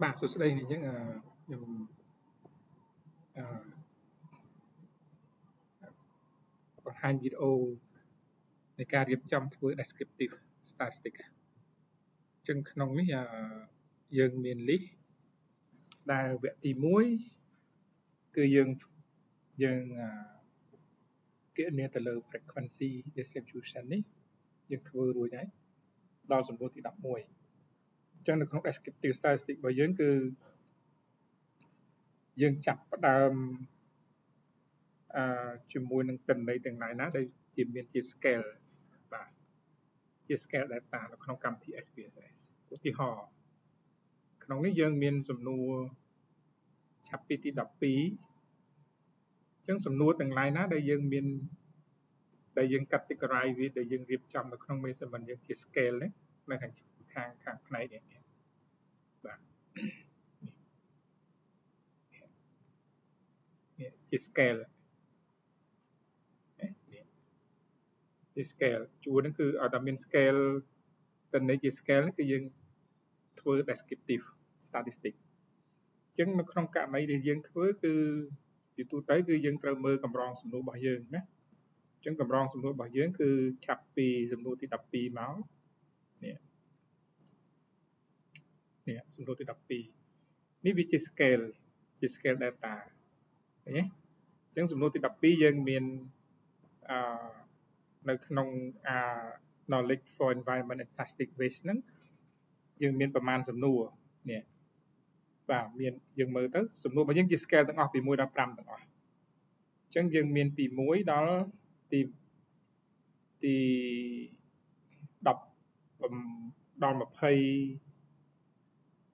បាទសួស្តីនេះអញ្ចឹងខ្ញុំអឺបង្ហាញវីដេអូនៃការរៀបចំធ្វើ descriptive statistic អញ្ចឹងក្នុងនេះយើងមាន list ដែលវគ្គទី1គឺយើងគណនាទៅលើ frequency distribution នេះយើងធ្វើរួចហើយដល់សំណួរទី11អញ្ចឹងនៅក្នុង descriptive statistic របស់យើងគឺយើងចាប់ផ្ដើមជាមួយនឹងទិន្នន័យទាំងឡាយណាដែលមានជា scale បាទជា scale data នៅក្នុងកម្មវិធី SPSS ឧទាហរណ៍ក្នុងនេះយើងមានសំណួរចាប់ពីទី12អញ្ចឹងសំណួរទាំងឡាយណាដែលយើងមានដែលយើង categorize វាដែលយើងរៀបចំនៅក្នុង measurement យើងជា scale នេះនៅខាងផ្នែកនេះបាទនេះជា scale ជា scale ជួរហ្នឹងគឺឲ្យតែមាន scale ទិន្នន័យជា scale គឺយើងធ្វើ descriptive statistic អញ្ចឹងនៅក្នុងករណីដែលយើងធ្វើគឺជាទូទៅគឺយើងត្រូវមើលកម្រងសំណួររបស់យើងណាអញ្ចឹងកម្រងសំណួររបស់យើងគឺចាប់ពីសំណួរទី12មកនេះសំណួរទី12នេះវាជា scale ជា scale data ឃើញទេអញ្ចឹងសំណួរទី12យើងមាននៅក្នុង knowledge for environment and plastic waste ហ្នឹងយើងមានប្រមាណសំណួរនេះបាទមានយើងមើលទៅសំណួររបស់យើងជា scale ទាំងអស់ពី1ដល់5ទាំងអស់អញ្ចឹងយើងមានពី1ដល់ទី10ដល់20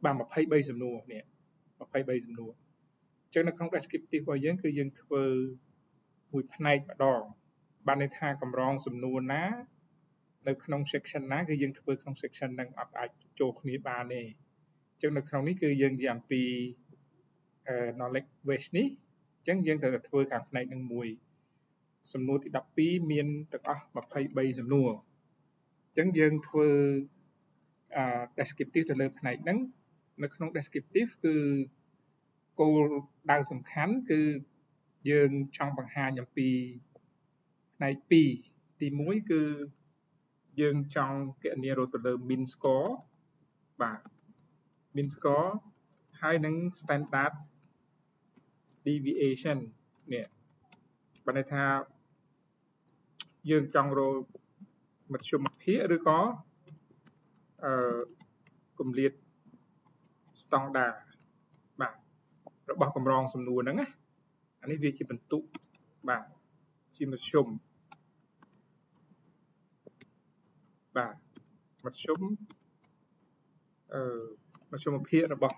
បាទ23សំណួរនេះ23សំណួរអញ្ចឹងនៅក្នុង descriptive របស់យើងគឺយើងធ្វើមួយផ្នែកម្ដងបានន័យថាកម្រងសំណួរណានៅក្នុង section ណាគឺយើងធ្វើក្នុង section ហ្នឹងអត់អាចចូលគ្នាបានទេអញ្ចឹងនៅក្នុងនេះគឺយើងនិយាយអំពី knowledge waste នេះអញ្ចឹងយើងត្រូវតែធ្វើខាងផ្នែកហ្នឹងមួយសំណួរទី12មានទាំងអស់23សំណួរអញ្ចឹងយើងធ្វើ descriptive ទៅលើផ្នែកហ្នឹងនៅក្នុង descriptive គឺគោលដៅសំខាន់គឺយើងចង់បង្ហាញអំពីផ្នែក2ទី1គឺយើងចង់គណនាទៅលើ mean score បាទ mean score ហើយនឹង standard deviation នេះបានន័យថាយើងចង់រកមធ្យមភាគឬក៏គម្លាតស្តង់ដារបាទរបស់កម្រងសំណួរហ្នឹងណាអានេះវាជាបន្ទុកបាទជាមធ្យមបាទមធ្យមភាគរបស់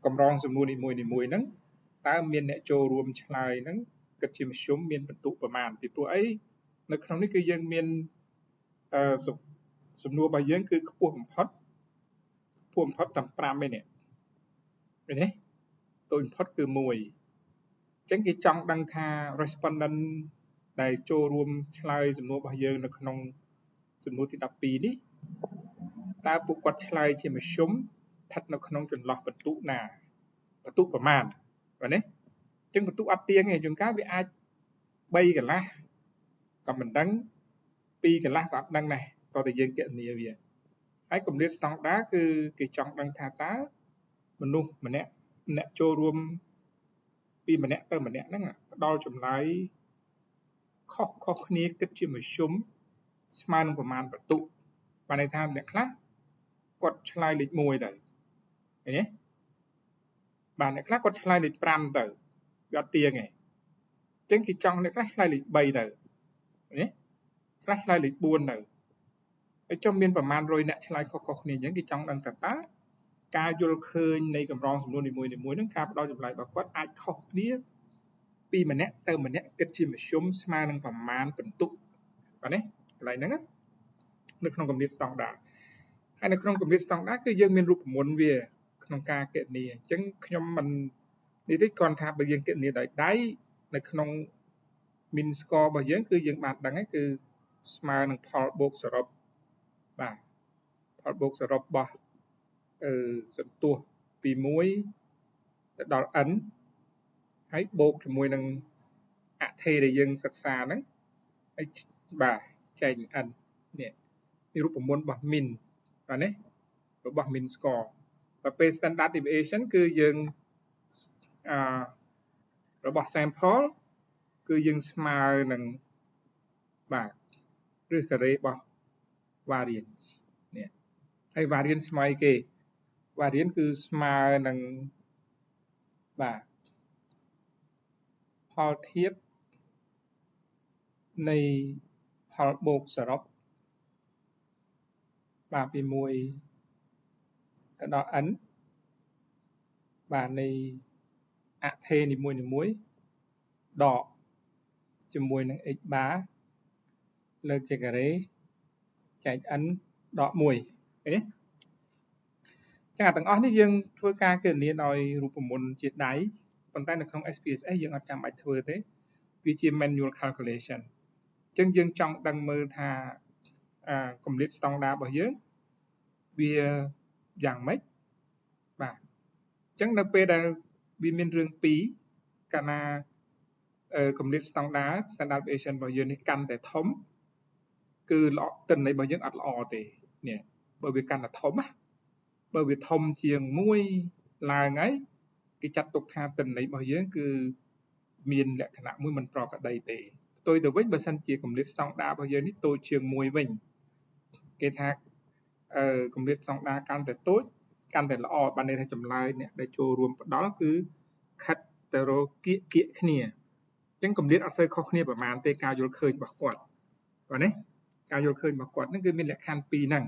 កម្រងសំណួរនីមួយៗហ្នឹងតើមានអ្នកចូលរួមឆ្លើយហ្នឹងគិតជាមធ្យមមានបន្ទុកប្រមាណពីព្រោះអីនៅក្នុងនេះគឺយើងមានសំណួររបស់យើងគឺខ្ពស់បំផុតតែ5ឯនេះឃើញទេតូចបំផុតគឺ1អញ្ចឹងគេចង់ដឹងថា respondent ដែលចូលរួមឆ្លើយសំណួររបស់យើងនៅក្នុងសំណួរទី12នេះតើពួកគាត់ឆ្លើយជាមធ្យមស្ថិតនៅក្នុងចន្លោះបន្ទុកណាបន្ទុកប្រមាណបាទនេះអញ្ចឹងបន្ទុកអត់ទៀងទេជួនកាលវាអាច3កន្លះក៏មិនដឹង2កន្លះក៏អត់ដឹងដែរតើតែយើងគណនាវាហើយគម្លាតស្តង់ដារគឺគេចង់ដឹងថាតើមនុស្សម្នាក់អ្នកចូលរួមពីម្នាក់ទៅម្នាក់ហ្នឹងផ្ដល់ចម្លើយខុសគ្នាគិតជាមធ្យមស្មើនឹងប្រមាណបន្ទុកបានន័យថាអ្នកខ្លះគាត់ឆ្លើយលេខ1ទៅឃើញទេបាទអ្នកខ្លះគាត់ឆ្លើយលេខ5ទៅវាអត់ទៀងទេអញ្ចឹងគេចង់អ្នកខ្លះឆ្លើយលេខ3ទៅឃើញទេខ្លះឆ្លើយលេខ4ទៅហើយចុះមានប្រមាណ100អ្នកឆ្លើយខុសគ្នាអញ្ចឹងគេចង់ដឹងថាតើការយល់ឃើញនៃកម្រងសំណួរនីមួយៗហ្នឹងការផ្ដល់ចម្លើយរបស់គាត់អាចខុសគ្នាពីម្នាក់ទៅម្នាក់គិតជាមធ្យមស្មើនឹងប្រមាណបន្ទុកបាទនេះកន្លែងហ្នឹងនៅក្នុងគម្លាតស្តង់ដារហើយនៅក្នុងគម្លាតស្តង់ដារគឺយើងមានរូបមន្តវាក្នុងការគណនាអញ្ចឹងខ្ញុំមិននេះទេគ្រាន់ថាបើយើងគណនាដោយដៃនៅក្នុង mean score របស់យើងគឺយើងបានដឹងហើយគឺស្មើនឹងផលបូកសរុបបាទផលបូកសរុបរបស់សន្ទុះ ពី1ទៅដល់ n ហើយបូកជាមួយនឹងអថេដែលយើងសិក្សាហ្នឹងហើយបាទចែកនឹង n នេះរូបមន្តរបស់ min បាទនេះរបស់ min score បើពេល standard deviation គឺយើងរបស់ sample គឺយើងស្មើនឹងបាទគ្រឹះការ៉េរបស់ variance នេះហើយ variance ស្មើគេ variance គឺស្មើនឹងបាទផលធៀបនៃផលបូកសរុបបាទពី1ទៅដល់ n បាទនៃអថេនីមួយដកជាមួយនឹង x bar លើកជាការ៉េចែក n ដក1ឃើញទេចឹងអាទាំងអស់នេះយើងធ្វើការគណនាដោយរូបមន្តជាដៃប៉ុន្តែនៅក្នុង SPSS យើងអត់ចាំបាច់ធ្វើទេវាជា manual calculation ចឹងយើងចង់ដឹងមើលថាកម្រិតស្តង់ដាររបស់យើងវាយ៉ាងម៉េចបាទចឹងនៅពេលដែលវាមានរឿងពីរកាលណាកម្រិតស្តង់ដារ standard deviation របស់យើងនេះកាន់តែធំគឺទិន្នន័យរបស់យើងអត់ល្អទេនេះបើវាកាន់តែធំណាបើវាធំជាង1ឡើងហើយគេចាត់ទុកថាទិន្នន័យរបស់យើងគឺមានលក្ខណៈមួយមិនប្រក្រតីទេផ្ទុយទៅវិញបើសិនជាកម្រិតស្តង់ដាររបស់យើងនេះតូចជាង1វិញគេថាកម្រិតស្តង់ដារកាន់តែតូចកាន់តែល្អបានន័យថាចម្លើយអ្នកដែលចូលរួមផ្ដល់គឺខិតទៅរកគៀកគ្នាអញ្ចឹងកម្រិតអត់សូវខុសគ្នាប្រហែលទេការយល់ឃើញរបស់គាត់បាទនេះការយល់ឃើញរបស់គាត់ហ្នឹងគឺមានលក្ខខណ្ឌពីរហ្នឹង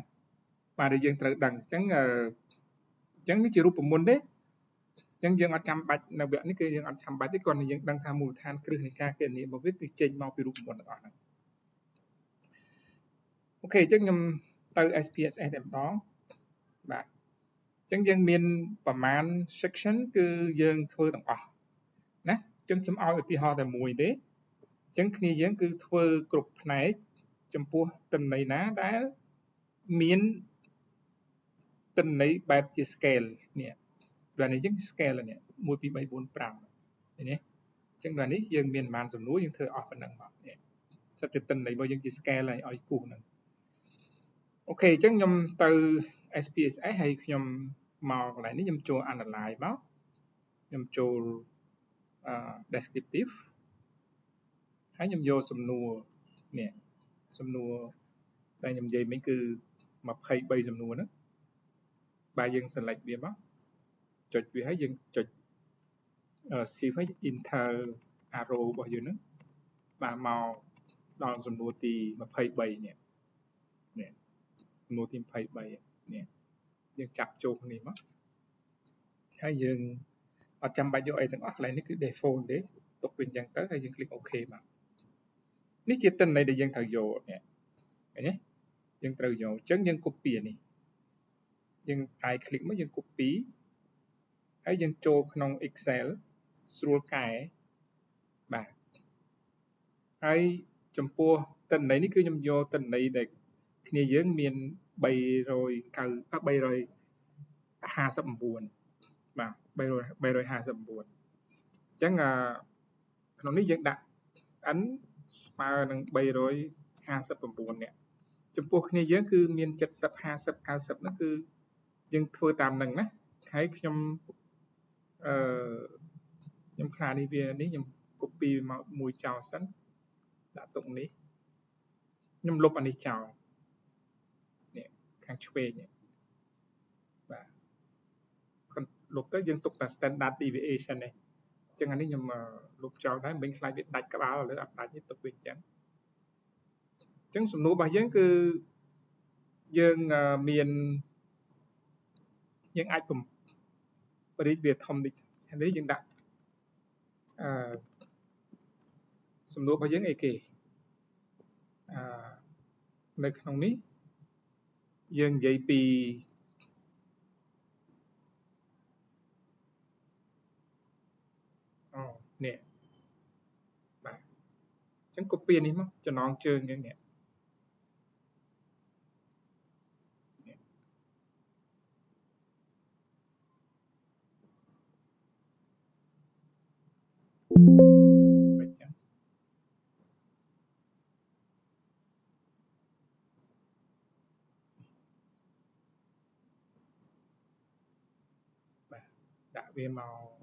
បាទដែលយើងត្រូវដឹងអញ្ចឹងនេះជារូបមន្តទេអញ្ចឹងយើងអត់ចាំបាច់នៅវគ្គនេះគឺយើងអត់ចាំបាច់ទេគ្រាន់តែយើងដឹងថាមូលដ្ឋានគ្រឹះនៃការគណនារបស់វាគឺចេញមកពីរូបមន្តទាំងអស់ហ្នឹងអូខេអញ្ចឹងខ្ញុំទៅ SPSS តែម្ដងបាទអញ្ចឹងយើងមានប្រមាណ section គឺយើងធ្វើទាំងអស់ណាអញ្ចឹងខ្ញុំឲ្យឧទាហរណ៍តែមួយទេអញ្ចឹងគ្នាយើងគឺធ្វើគ្រប់ផ្នែកចំពោះទិន្នន័យណាដែលមានទិន្នន័យបែបជា scale នេះដល់នេះអញ្ចឹង scale នេះ1 2 3 4 5នេះអញ្ចឹងដល់នេះយើងមានប្រមាណសំណួរយើងធ្វើអស់ប៉ុណ្ណឹងមកនេះសិតតែទិន្នន័យរបស់យើងជា scale ហើយឲ្យគូសហ្នឹងអូខេអញ្ចឹងខ្ញុំទៅ SPSS ហើយខ្ញុំមកកន្លែងនេះខ្ញុំចូល analyze មកខ្ញុំចូល descriptive ហើយខ្ញុំយកសំណួរនេះសំណួរដែលខ្ញុំនិយាយមិញគឺ23សំណួរហ្នឹងបាទយើង select វាមកចុចវាហើយយើងចុច shift ហើយ enter arrow របស់យើងហ្នឹងបាទមកដល់សំណួរទី23នេះសំណួរទី23នេះយើងចាប់ចូលគ្នាមកហើយយើងអត់ចាំបាច់យកអីទាំងអស់កន្លែងនេះគឺ default ទេទុកវាអញ្ចឹងទៅហើយយើង click OK មកនេះជាទិន្នន័យដែលយើងត្រូវយកនេះឃើញទេយើងត្រូវយកអញ្ចឹងយើង copy នេះយើង right click មកយើង copy ហើយយើងចូលក្នុង Excel ស្រួលកែបាទហើយចំពោះទិន្នន័យនេះគឺខ្ញុំយកទិន្នន័យដែលគ្នាយើងមាន359បាទ359អញ្ចឹងក្នុងនេះយើងដាក់ n ស្មើនឹង359នេះចំពោះគ្នាយើងគឺមាន70 50 90ហ្នឹងគឺយើងធ្វើតាមហ្នឹងណាហើយខ្ញុំខ្លាចនេះវានេះខ្ញុំ copy មកមួយចោលសិនដាក់ទុកនេះខ្ញុំលុបអានេះចោលនេះខាងឆ្វេងនេះបាទលុបទៅយើងទុកតែ standard deviation នេះអញ្ចឹងអានេះខ្ញុំលុបចោលដែរមិនខ្លាចវាដាច់ក្បាលឥឡូវអត់ដាច់ទេទុកវាអញ្ចឹងសំណួររបស់យើងគឺយើងមានយើងអាចបរិយាវាធំនេះយើងដាក់សំណួររបស់យើងអីគេនៅក្នុងនេះយើងនិយាយពីនេះបាទអញ្ចឹង copy នេះមកចំណងជើងយើងនេះ ដាក់វាមក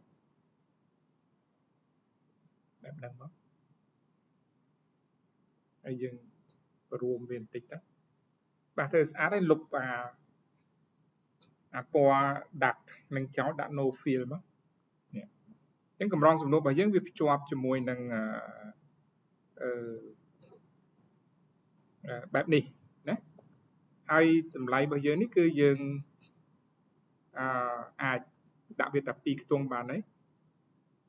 បែបហ្នឹងមកហើយយើងរួមវាបន្តិចទៅបាទធ្វើស្អាតហើយលុបអាពណ៌ដាក់នឹងចោលដាក់ no fill មកនេះអញ្ចឹងកម្រងសំណួររបស់យើងវាភ្ជាប់ជាមួយនឹងបែបនេះណាហើយតម្លៃរបស់យើងនេះគឺយើងអាចដាក់វាតែ2ខ្ទង់បានហើយ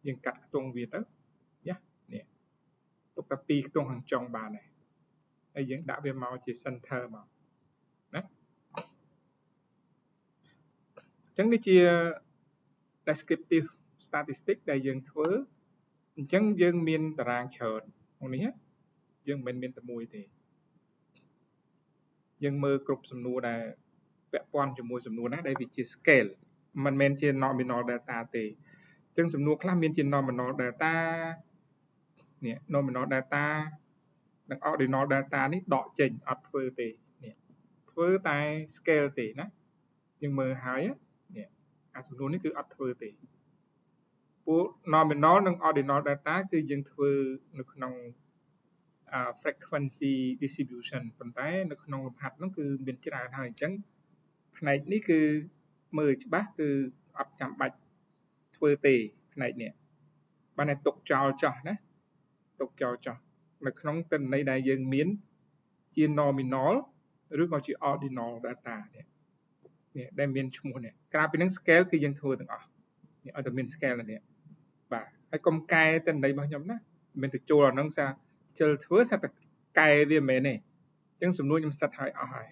យើងកាត់ខ្ទង់វាទៅនេះទុកតែ2ខ្ទង់ខាងចុងបានហើយហើយយើងដាក់វាមកជា center មកណាអញ្ចឹងនេះជា descriptive statistics ដែលយើងធ្វើអញ្ចឹងយើងមានតារាងច្រើនក្នុងនេះយើងមិនមែនមានតែមួយទេយើងមើលគ្រប់សំណួរដែលពាក់ព័ន្ធជាមួយសំណួរណាដែលវាជា scale មិនមែនជា nominal data ទេអញ្ចឹងសំណួរខ្លះមានជា nominal data នេះ nominal data និង ordinal data នេះដកចេញអត់ធ្វើទេនេះធ្វើតែ scale ទេណាយើងមើលហើយនេះអាសំណួរនេះគឺអត់ធ្វើទេពួក nominal និង ordinal data គឺយើងធ្វើនៅក្នុង frequency distribution ប៉ុន្តែនៅក្នុងលំហាត់ហ្នឹងគឺមានច្រើនហើយអញ្ចឹងផ្នែកនេះគឺមើលច្បាស់គឺអត់ចាំបាច់ធ្វើទេផ្នែកនេះបានតែទុកចោលចោះណាទុកចោលចោះនៅក្នុងទិន្នន័យដែលយើងមានជា nominal ឬក៏ជា ordinal data នេះដែលមានឈ្មោះនេះក្រៅពីហ្នឹង scale គឺយើងធ្វើទាំងអស់នេះឲ្យតែមាន scale នេះបាទហើយកុំកែទិន្នន័យរបស់ខ្ញុំណាមិនមែនទៅចូលអាហ្នឹងជិលធ្វើសិតតែកែវាមិនមែនទេអញ្ចឹងសំណួរខ្ញុំសិតឲ្យអស់ហើយ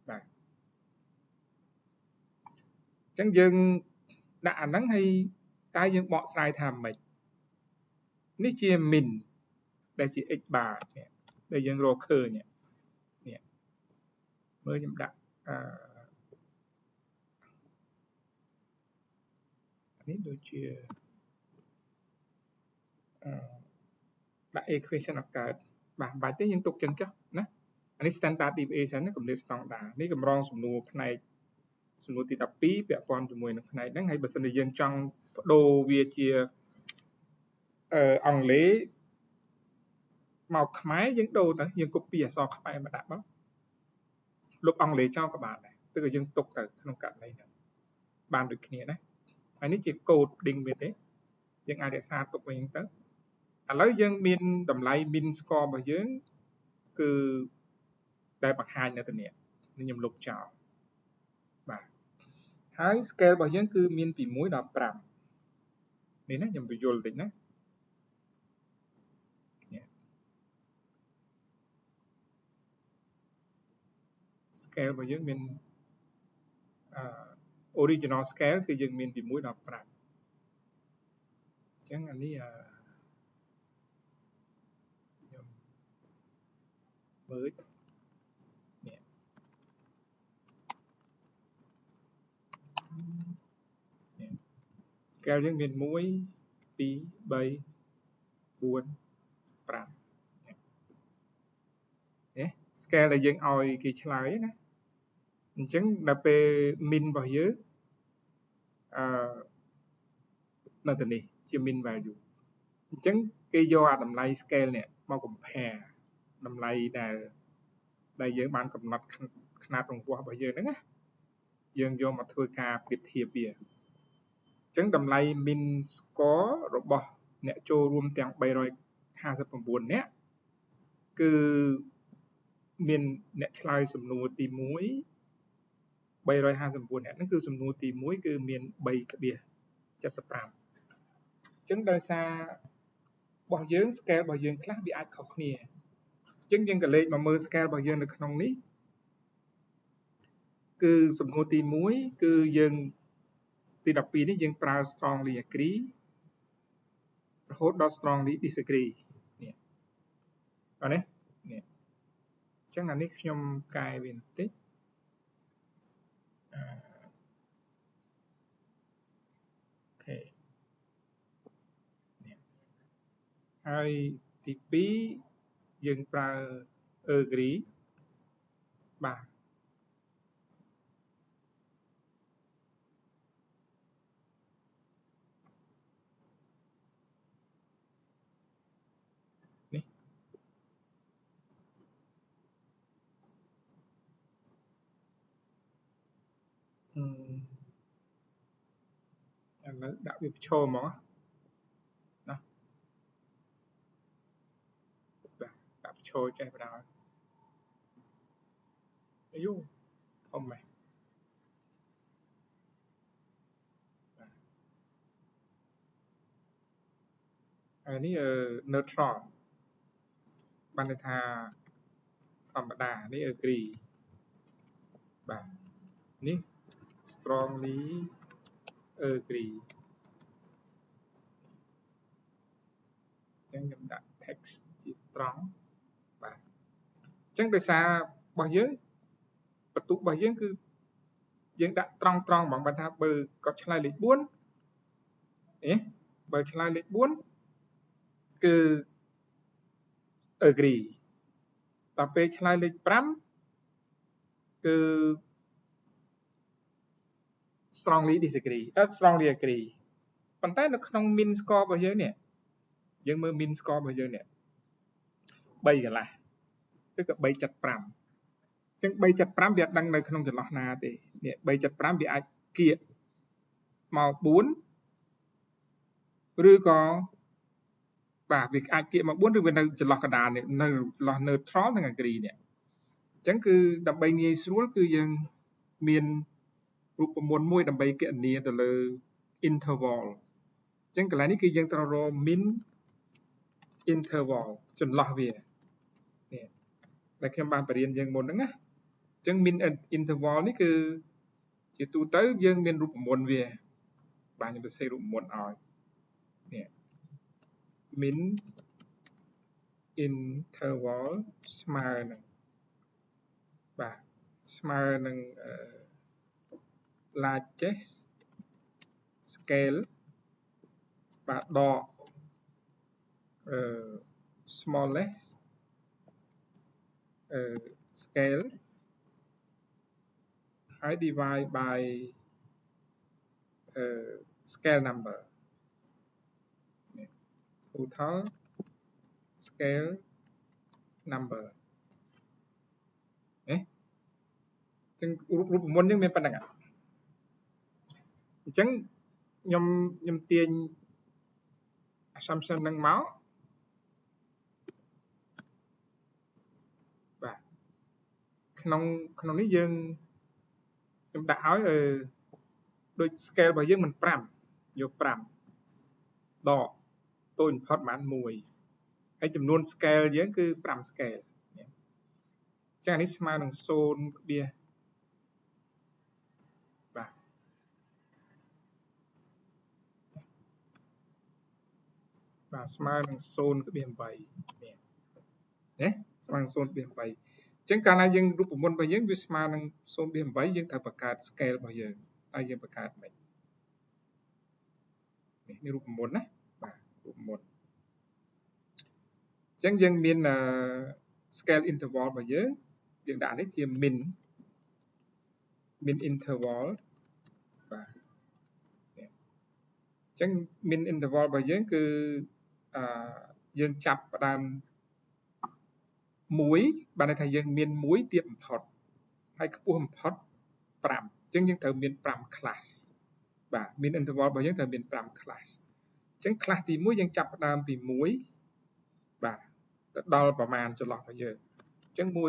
បាទអញ្ចឹងយើងដាក់អាហ្នឹងហើយតើយើងបកស្រាយថាម៉េចនេះជា min ដែលជា x bar នេះដែលយើងរកឃើញនេះមើលខ្ញុំដាក់នេះដូចជាដាក់ equation អត់កើតបាទបាច់ទេយើងទុកចឹងចុះណាអានេះ standard deviation ណាកម្រិតស្តង់ដារនេះកម្រងសំណួរផ្នែកសំណួរទី12ពាក់ព័ន្ធជាមួយនឹងផ្នែកហ្នឹងហើយបើសិនជាយើងចង់បដូរវាជាអង់គ្លេសមកខ្មែរយើងដូរទៅយើង copy អក្សរខ្មែរមកដាក់មកលុបអង់គ្លេសចោលក៏បានដែរឬក៏យើងទុកទៅក្នុងករណីហ្នឹងបានដូចគ្នាណាហើយនេះជា coding វាទេយើងអាចរក្សាទុកវិញទៅឥឡូវយើងមានតម្លៃ min score របស់យើងគឺដែលបង្ហាញនៅទីនេះខ្ញុំលុបចោលបាទហើយ scale របស់យើងគឺមានពី1ដល់5នេះណាខ្ញុំបញ្យល់បន្តិចណាscale របស់យើងមានoriginal scale គឺយើងមានពី1ដល់5អញ្ចឹងអានេះខ្ញុំមើលនេះscale យើងមាន1 2 3 4 5នេះ scale ដែលយើងឲ្យគេឆ្លើយណាអញ្ចឹងដល់ពេល min របស់យើងនៅទីនេះជា min value អញ្ចឹងគេយកអាតម្លៃ scale នេះមក compare តម្លៃដែលយើងបានកំណត់ຂະຫນាតរង្វាស់របស់យើងហ្នឹងណាយើងយកមកធ្វើការប្រៀបធៀបវាអញ្ចឹងតម្លៃ min score របស់អ្នកចូលរួមទាំង359នាក់គឺមានអ្នកឆ្លើយសំណួរទី1 359នាក់ហ្នឹងគឺសំណួរទី1គឺមាន 3.75 អញ្ចឹងដោយសាររបស់យើង scale របស់យើងខ្លះវាអាចខុសគ្នាអញ្ចឹងយើងក៏លេខមកមើល scale របស់យើងនៅក្នុងនេះគឺសំណួរទី1គឺយើងទី12នេះយើងប្រើ strongly agree រហូតដល់ strongly disagree នេះអត់ទេនេះអញ្ចឹងអានេះខ្ញុំកែវាបន្តិចអូខេនេះហើយទី2យើងប្រើ agree បាទ ឥឡូវដាក់វាបញ្ចូលហ្មងណាបាទដាក់បញ្ចូលចេះបណ្ដោយអាយូធំមែនហើយនេះneutral បានន័យថាធម្មតានេះ agree បាទនេះ strongly agree អញ្ចឹងខ្ញុំដាក់ text ជាត្រង់បាទអញ្ចឹងដោយសាររបស់យើងបន្ទុករបស់យើងគឺយើងដាក់ត្រង់ហ្មងបើថាបើគាត់ឆ្លើយលេខ4បើឆ្លើយលេខ4គឺ agree ដល់ពេលឆ្លើយលេខ5គឺ strongly disagree strongly agree ប៉ុន្តែនៅក្នុង min score របស់យើងនេះយើងមើល min score របស់យើងនេះ3កន្លះឬក៏3.5អញ្ចឹង3.5វាអត់ដឹងនៅក្នុងចន្លោះណាទេនេះ3.5វាអាចគៀកមក4ឬក៏បាទវាអាចគៀកមក4ឬវានៅចន្លោះកណ្ដាលនេះនៅចន្លោះ neutral និង agree នេះអញ្ចឹងគឺដើម្បីងាយស្រួលគឺយើងមានរូបមន្តមួយដើម្បីគណនាទៅលើ interval អញ្ចឹងកន្លែងនេះគឺយើងត្រូវរក min interval ចន្លោះវានេះដែលខ្ញុំបានបរៀនយើងមុនហ្នឹងណាអញ្ចឹង min interval នេះគឺជាទូទៅយើងមានរូបមន្តវាបាទខ្ញុំសរសេររូបមន្តឲ្យនេះ min interval ស្មើនឹងបាទស្មើនឹង largest scale បាទដកsmallest scale ហើយ divide by scale number total scale number អញ្ចឹងរូបមន្តយើងមានប៉ុណ្្នឹងអញ្ចឹងខ្ញុំទាញ assumption នឹងមកបាទក្នុងនេះយើងខ្ញុំដាក់ឲ្យដូច scale របស់យើងមិន5យក5ដកតូចបំផុតប្រហែល1ហើយចំនួន scale យើងគឺ5 scale អញ្ចឹងអានេះស្មើនឹង0.បាទស្មើនឹង 0.8 នេះណាស្មើនឹង 0.8 អញ្ចឹងកាលណាយើងរូបមន្តរបស់យើងវាស្មើនឹង 0.8 យើងត្រូវបង្កើត scale របស់យើងហើយយើងបង្កើតមិននេះរូបមន្តណាបាទរូបមន្តអញ្ចឹងយើងមាន scale interval របស់យើងដាក់នេះជា min interval បាទអញ្ចឹង min interval របស់យើងគឺយើងចាប់ផ្ដើម1បានន័យថាយើងមាន1ទាបបំផុតហើយខ្ពស់បំផុត5អញ្ចឹងយើងត្រូវមាន5 class បាទ min interval របស់យើងត្រូវមាន5 class អញ្ចឹង class ទី1យើងចាប់ផ្ដើមពី1បាទទៅដល់ប្រមាណចន្លោះរបស់យើងអញ្ចឹង 1.00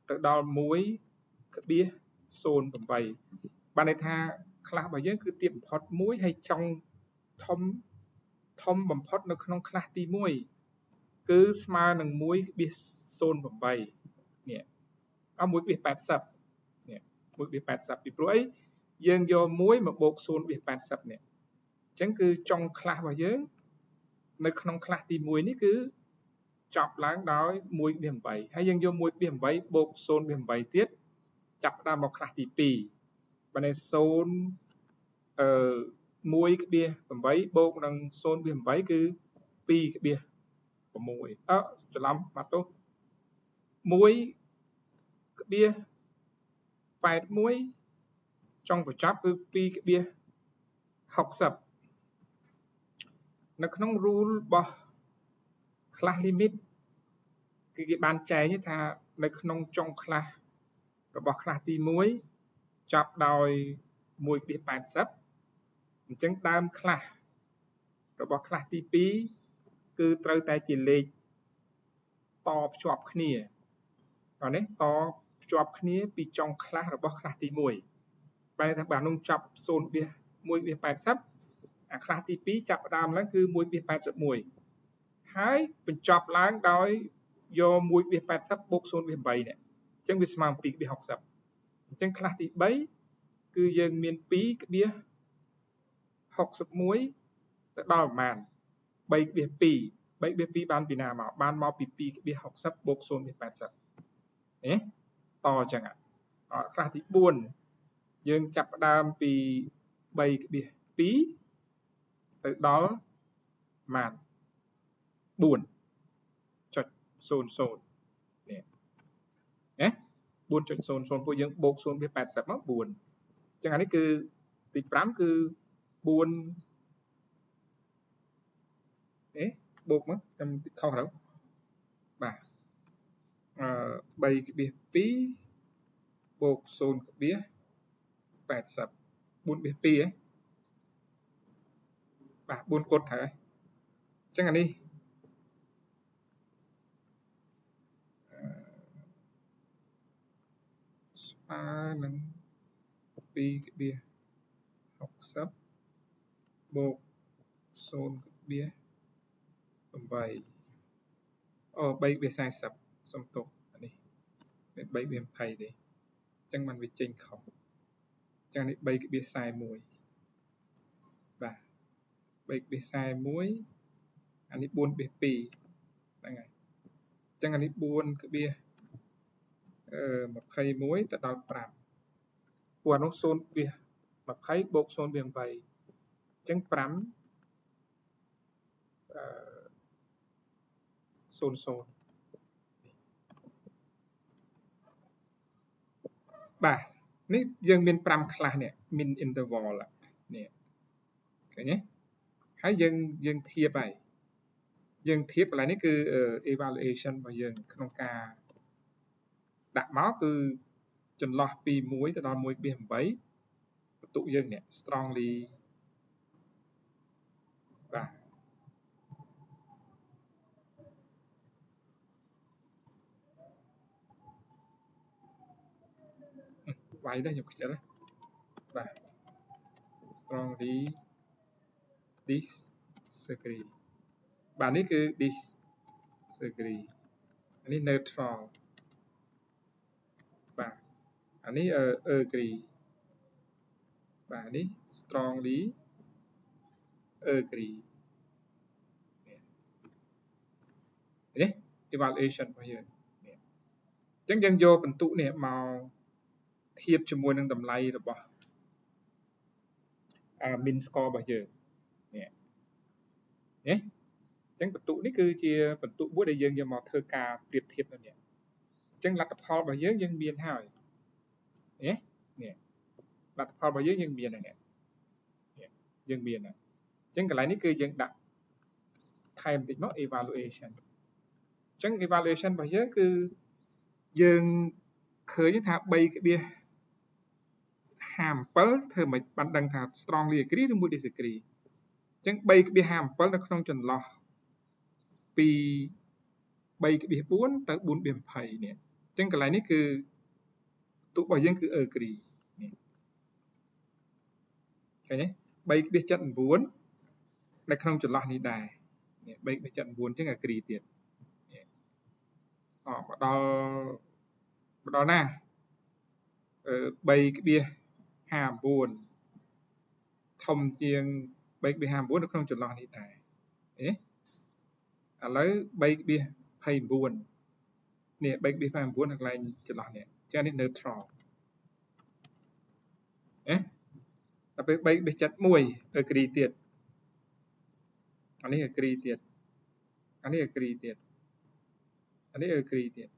ទៅដល់ 1.08 បានន័យថា class របស់យើងគឺទាបបំផុត1ហើយចុងធំបំផុតនៅក្នុង class ទី1គឺស្មើនឹង 1.08 នេះ1.80 នេះ 1.80 ពីព្រោះអីយើងយក1មកបូក 0.80 នេះអញ្ចឹងគឺចុង class របស់យើងនៅក្នុង class ទី1នេះគឺចប់ឡើងដោយ 1.8 ហើយយើងយក 1.8 បូក 0.8 ទៀតចាប់ផ្ដើមមក class ទី2បានន័យ1.8 បូកនឹង 0.8 គឺ 2.6 ច្រឡំបាត់ទោស 1.81 ចុងបញ្ចប់គឺ 2.60 នៅក្នុង rule របស់ class limit គឺគេបានចែងថានៅក្នុងចុង class របស់ class ទី1 ចាប់ដោយ1/80អញ្ចឹងដើមខ្លះរបស់ខ្លះទី2គឺត្រូវតែជាលេខតភ្ជាប់គ្នាអានេះតភ្ជាប់គ្នាពីចុងខ្លះរបស់ខ្លះទី1បែរថាបើនោះចាប់0/1/80អាខ្លះទី2ចាប់ផ្ដើមឡើងគឺ1/81ហើយបញ្ចប់ឡើងដោយយក1/80បូក0/8នេះអញ្ចឹងវាស្មើ2/60អញ្ចឹងខ្លះទី3គឺយើងមាន2/61ទៅដល់ប្រមាណ3/2 3/2បានពីណាមកបានមកពី2/60បូក0/80នេះតអញ្ចឹងខ្លះទី4យើងចាប់ផ្ដើមពី3/2ទៅដល់ប្រមាណ4.00នេះណា4.00ពួកយើងបូក0/80មក4អញ្ចឹងអានេះគឺទី5គឺ4បូកមកខ្ញុំខុសទៅបាទ3/2បូក0/80 4/2ហ៎បាទ4គត់ត្រូវហើយអញ្ចឹងអានេះស្មើនឹង2/60បូក0/8 3/40សុំទុកអានេះវា3/20ទេអញ្ចឹងมันវាចេញខុសអញ្ចឹងនេះ3/41បាទ3/41អានេះ4/2ហ្នឹងហើយអញ្ចឹងអានេះ4/21ទៅដល់5ព្រោះអានោះ0/20បូក0/8អញ្ចឹង5 00បាទនេះយើងមាន5ខ្លះនេះ min interval នេះឃើញទេហើយយើងធៀបហើយកន្លែងនេះគឺ evaluation របស់យើងក្នុងការដាក់មកគឺចន្លោះពី1ទៅដល់ 1/8 បន្ទុកយើងនេះ strongly បាទវាយដែរខ្ញុំខ្ជិលបាទ strongly disagree បាទនេះគឺ disagree អានេះ neutral បាទអានេះ agree បាទនេះ strongly agree នេះ evaluation របស់យើងអញ្ចឹងយើងយកបន្ទុកនេះមកធៀបជាមួយនឹងតម្លៃរបស់ min score របស់យើងនេះអញ្ចឹងបន្ទុកនេះគឺជាបន្ទុកមួយដែលយើងយកមកធ្វើការប្រៀបធៀបនេះអញ្ចឹងលទ្ធផលរបស់យើងមានហើយនេះលទ្ធផលរបស់យើងមានហើយយើងមានហើយអញ្ចឹងកន្លែងនេះគឺយើងដាក់ថែមតិចមក evaluation អញ្ចឹង evaluation របស់យើងគឺយើងឃើញថា 3/57 ធ្វើមិនបានដឹងថា strongly agree ឬមួយ disagree អញ្ចឹង 3/57 នៅក្នុងចន្លោះពី 3/4 ទៅ 4/20 នេះអញ្ចឹងកន្លែងនេះគឺទុករបស់យើងគឺ agree នេះឃើញទេ 3/79 នៅក្នុងចន្លោះនេះដែរនេះ 3/79 អញ្ចឹង agree ទៀតមកដល់ណា3/59 ធំជាង 3/59 នៅក្នុងចន្លោះនេះដែរឥឡូវ 3/29 នេះ 3/29 នៅកន្លែងចន្លោះនេះចានេះ neutral ដល់ពេល 3/71 agree ទៀតអានេះ agree ទៀតអានេះ agree ទៀតអានេះ agree ទៀត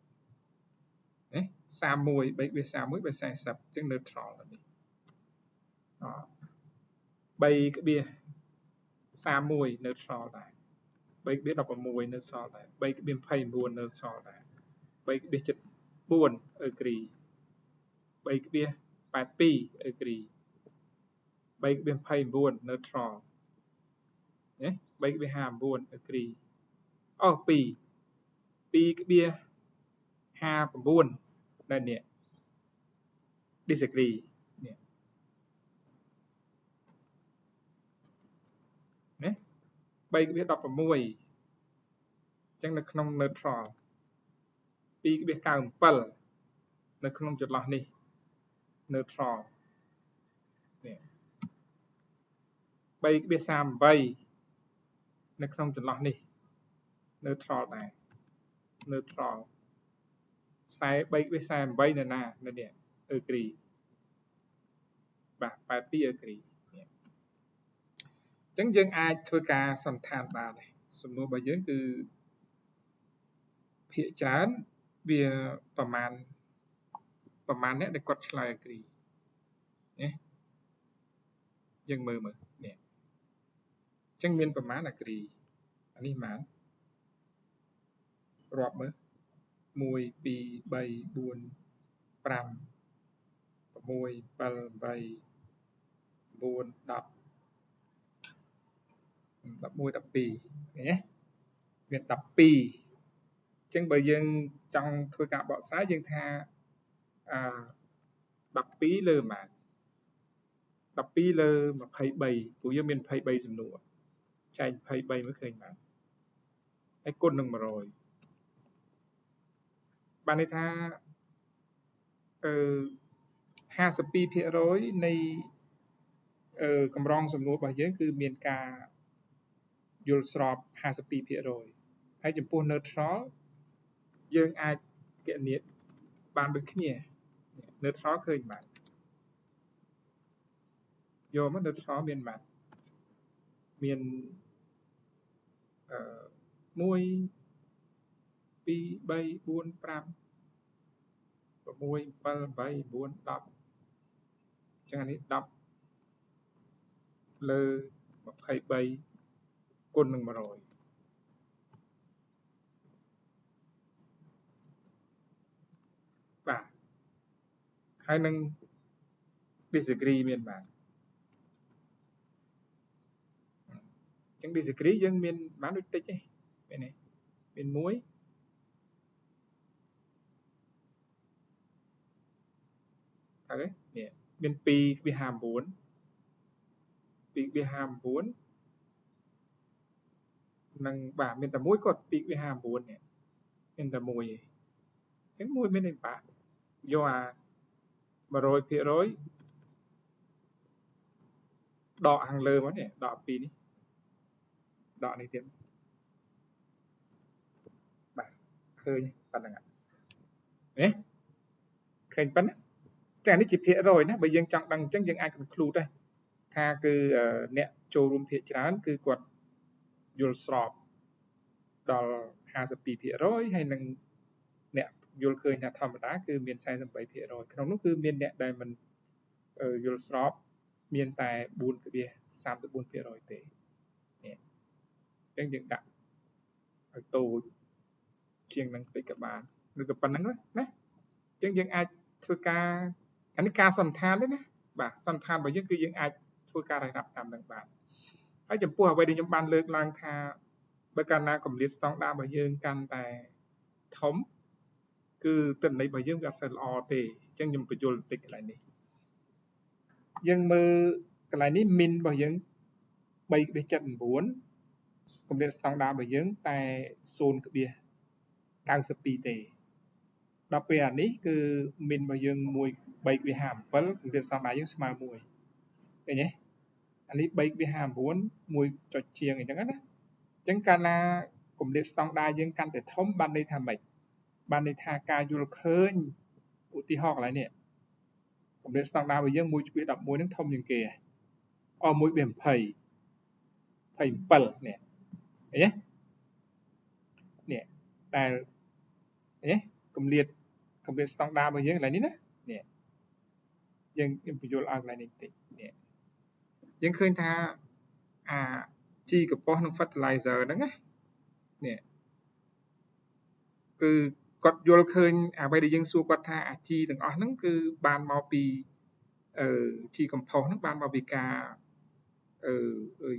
31 3/31 3/40 អញ្ចឹង neutral នេះ3/31 neutral ដែរ 3/16 neutral ដែរ 3/29 neutral ដែរ 3/74 agree 3/79 82 agree 3.29 neutral ណា3.59 agree អូ2.59នៅនេះ disagree នេះណា3.16 ចឹងនៅក្នុង neutral 2.97 នៅក្នុងចន្លោះនេះ neutral នេះ3.38 នៅក្នុងចន្លោះនេះ neutral ដែរ neutral 3.48 នៅណានៅនេះ agree បាទ82 agree អញ្ចឹងយើងអាចធ្វើការសន្និដ្ឋានបានដែរសំណួររបស់យើងគឺភាគច្រើនវាប្រមាណអ្នកដែលគាត់ឆ្លើយ agree ណាយើងមើលនេះអញ្ចឹងមានប្រមាណ agree អានេះប៉ុន្មានរាប់មើល1 2 3 4 5 6 7 8 9 10 11 12ណាមាន12អញ្ចឹងបើយើងចង់ធ្វើការបកស្រាយយើងថា12លើប៉ុន្មាន12លើ23ព្រោះយើងមាន23សំណួរចែក23មើលឃើញបានហើយគុណនឹង100បានន័យថា52% នៃកម្រងសំណួររបស់យើងគឺមានការយល់ស្រប 52% ហើយចំពោះ neutral យើងអាចគណនាបានដូចគ្នា neutral ឃើញបានយកមក neutral មានបានមាន1 2 3 4 5 6 7 8 9 10 ចឹងអានេះ10លើ23គុណនឹង100បាទហើយនឹង disagree មានបានចឹង disagree យើងមានបានដូចតិចទេមានទេមាន1ហើយនេះមាន 2.59 នឹងបាទមានតែមួយគាត់ 2.59 នេះមានតែមួយទេអញ្ចឹងមួយមានតែបាក់យកអា 100% ដកខាងលើមកនេះដក2នេះដកនេះទៀតបាទឃើញប៉ុណ្្នឹងណាឃើញប៉ុណ្្នឹងចានេះជាភាគរយណាបើយើងចង់ដឹងអញ្ចឹងយើងអាច conclude ដែរថាគឺអ្នកចូលរួមភាគច្រើនគឺគាត់យល់ស្របដល់ 52% ហើយនឹងអ្នកយល់ឃើញថាធម្មតាគឺមាន 43% ក្នុងនោះគឺមានអ្នកដែលមិនយល់ស្របមានតែ 4.34% ទេនេះអញ្ចឹងយើងដាក់ឲ្យតូចជាងនឹងតិចក៏បានឬក៏ប៉ុណ្្នឹងណាអញ្ចឹងយើងអាចធ្វើការអានេះការសន្និដ្ឋានទេណាបាទសន្និដ្ឋានរបស់យើងគឺយើងអាចធ្វើការរកតាមនឹងបានហើយចំពោះអ្វីដែលខ្ញុំបានលើកឡើងថាបើកាលណាកម្រិតស្តង់ដាររបស់យើងកាន់តែធំគឺទិន្នន័យរបស់យើងវាអត់សូវល្អទេអញ្ចឹងខ្ញុំបញ្យល់បន្តិចកន្លែងនេះយើងមើលកន្លែងនេះ min របស់យើង 3.79 កម្រិតស្តង់ដាររបស់យើងតែ 0.92 ទេដល់ពេលអានេះគឺ min របស់យើង 3.57 សម្រាប់ស្តង់ដារយើងស្មើ1ឃើញទេអានេះ 3.59 1ចុចជាងអញ្ចឹងណាអញ្ចឹងកាលណាកម្រិតស្តង់ដារយើងកាន់តែធំបានន័យថាម៉េចបានន័យថាការយល់ឃើញឧទាហរណ៍កន្លែងនេះកម្រិតស្តង់ដាររបស់យើង 1.11 នឹងធំជាងគេអស់ 1.20 27នេះឃើញទេនេះតែនេះកម្រិតស្តង់ដាររបស់យើងកន្លែងនេះណានេះយើងបញ្យល់ឲ្យកន្លែងនេះបន្តិចនេះយើងឃើញថាអាជីកំប៉ុស្តនិង fertilizer ហ្នឹងណានេះគឺគាត់យល់ឃើញអ្វីដែលយើងសួរគាត់ថាអាជីទាំងអស់ហ្នឹងគឺបានមកពី G compound ហ្នឹងបានមកពីការ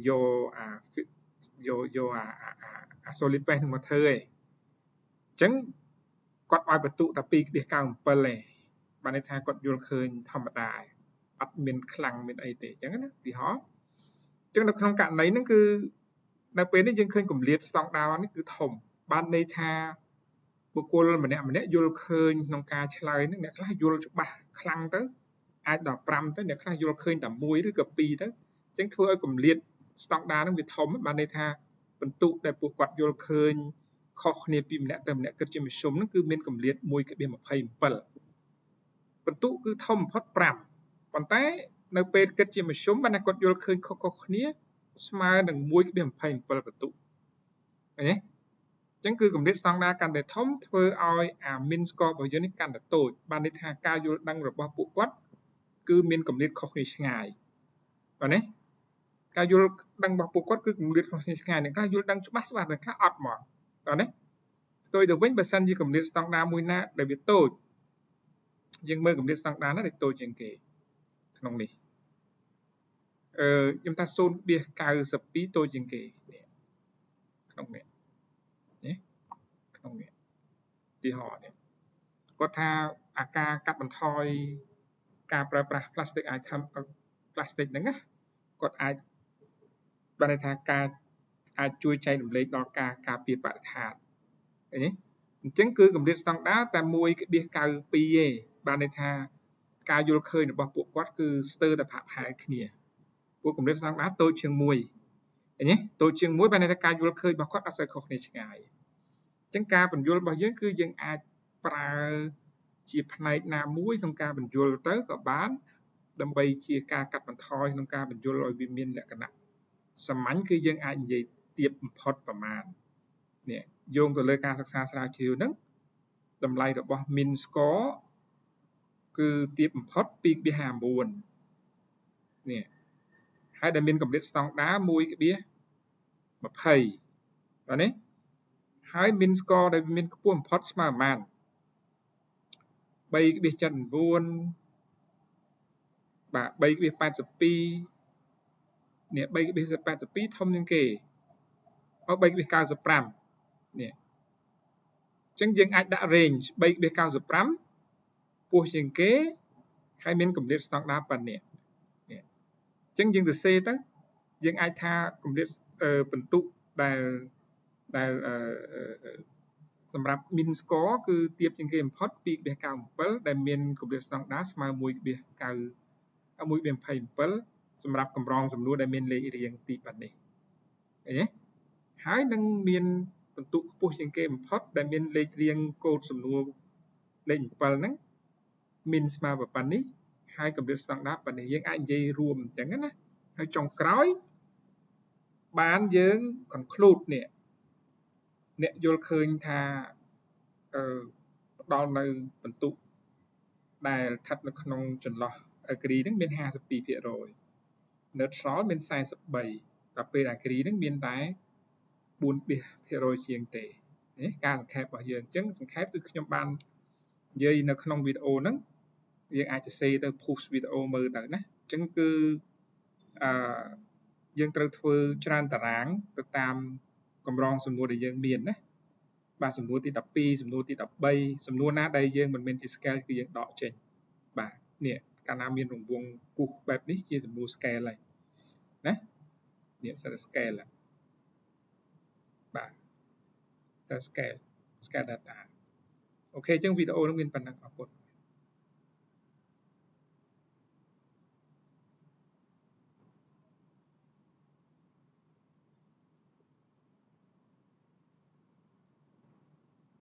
យកអា solid phase ហ្នឹងមកធ្វើឯងអញ្ចឹងគាត់ឲ្យបន្ទុកតែ 2.97 ទេបានន័យថាគាត់យល់ឃើញធម្មតាអត់មានខ្លាំងមានអីទេអញ្ចឹងណាឧទាហរណ៍អញ្ចឹងនៅក្នុងករណីហ្នឹងគឺនៅពេលនេះយើងឃើញគម្លាតស្តង់ដារនេះគឺធំបានន័យថាបុគ្គលម្នាក់យល់ឃើញក្នុងការឆ្លើយហ្នឹងអ្នកខ្លះយល់ច្បាស់ខ្លាំងទៅអាចដល់5ទៅអ្នកខ្លះយល់ឃើញតែ1ឬក៏2ទៅអញ្ចឹងធ្វើឲ្យគម្លាតស្តង់ដារហ្នឹងវាធំបានន័យថាបន្ទុកដែលពួកគាត់យល់ឃើញខុសគ្នាពីម្នាក់ទៅម្នាក់គិតជាមធ្យមហ្នឹងគឺមានគម្លាត 1.27 បន្ទុកគឺធំបំផុត5ប៉ុន្តែនៅពេលគិតជាមធ្យមបានតែគាត់យល់ឃើញខុសៗគ្នាស្មើនឹង 1.27 បន្ទុកឃើញទេអញ្ចឹងគឺគម្លាតស្តង់ដារកាន់តែធំធ្វើឲ្យអា min score របស់យើងនេះកាន់តែតូចបានន័យថាការយល់ដឹងរបស់ពួកគាត់គឺមានគម្លាតខុសគ្នាឆ្ងាយបាទណាការយល់ដឹងរបស់ពួកគាត់គឺគម្លាតខុសគ្នាឆ្ងាយអ្នកខ្លះយល់ដឹងច្បាស់អ្នកខ្លះអត់ហ្មងបាទណាផ្ទុយទៅវិញបើសិនជាគម្លាតស្តង់ដារមួយណាដែលវាតូចយើងមើលគម្លាតស្តង់ដារណាដែលតូចជាងគេក្នុងនេះខ្ញុំថា 0.92 តូចជាងគេក្នុងនេះក្នុងនេះឧទាហរណ៍នេះគាត់ថាអាការកាត់បន្ថយការប្រើប្រាស់ plastic item plastic ហ្នឹងណាគាត់អាចបានន័យថាការអាចជួយចែករំលែកដល់ការការពារបរិស្ថានឃើញទេអញ្ចឹងគឺគម្លាតស្តង់ដារតែ 1.92 ទេបានន័យថាការយល់ឃើញរបស់ពួកគាត់គឺស្ទើរតែផាក់ផែគ្នាពួកគម្លាតស្តង់ដារតូចជាង1ឃើញទេតូចជាង1បានន័យថាការយល់ឃើញរបស់គាត់អត់សូវខុសគ្នាឆ្ងាយអញ្ចឹងការបញ្យល់របស់យើងគឺយើងអាចប្រើជាផ្នែកណាមួយក្នុងការបញ្យល់ទៅក៏បានដើម្បីជាការកាត់បន្ថយក្នុងការបញ្យល់ឲ្យវាមានលក្ខណៈសាមញ្ញគឺយើងអាចនិយាយទាបបំផុតប្រមាណនេះយោងទៅលើការសិក្សាស្រាវជ្រាវហ្នឹងតម្លៃរបស់ min score គឺទាបបំផុត 2.59 នេះហើយដែលមានកម្រិតស្តង់ដារ 1.20 បាទនេះហើយ min score ដែលមានខ្ពស់បំផុតស្មើប្រមាណ 3.79 បាទ 3.82 នេះ 3.82 ធំជាងគេអត់ 3.95 នេះអញ្ចឹងយើងអាចដាក់ range 3.95 ពោះជាងគេហើយមានកម្រិតស្តង់ដារប៉ុណ្ណេះនេះអញ្ចឹងយើងសរសេរទៅយើងអាចថាកម្រិតបន្ទុកដែលសម្រាប់ min score គឺទាបជាងគេបំផុត 2.97 ដែលមានកម្រិតស្តង់ដារស្មើ 1.27 សម្រាប់កម្រងសំណួរដែលមានលេខរៀងទីប៉ុណ្ណេះឃើញទេហើយនឹងមានបន្ទុកខ្ពស់ជាងគេបំផុតដែលមានលេខរៀងកូដសំណួរលេខ7ហ្នឹង min ស្មើប៉ុណ្ណេះហើយកម្រិតស្តង់ដារប៉ុណ្ណេះយើងអាចនិយាយរួមអញ្ចឹងណាហើយចុងក្រោយបានយើង conclude នេះអ្នកយល់ឃើញថាផ្ដល់នៅបន្ទុកដែលស្ថិតនៅក្នុងចន្លោះ agree ហ្នឹងមាន 52% neutral មាន 43% ដល់ពេល agree ហ្នឹងមានតែ 4% ជាងទេនេះការសង្ខេបរបស់យើងអញ្ចឹងសង្ខេបគឺខ្ញុំបាននិយាយនៅក្នុងវីដេអូហ្នឹងយើងអាចសរសេរទៅ push វីដេអូមើលទៅណាអញ្ចឹងគឺយើងត្រូវធ្វើច្រើនតារាងទៅតាមកម្រងសំណួរដែលយើងមានណាបាទសំណួរទី12សំណួរទី13សំណួរណាដែលយើងមិនមែនជា scale គឺយើងដកចេញបាទនេះកាលណាមានរង្វង់ពុះបែបនេះជាសំណួរ scale ហើយណានេះសិត scale បាទតែ scale data អូខេអញ្ចឹងវីដេអូនេះមានប៉ុណ្ណឹងអរគុណ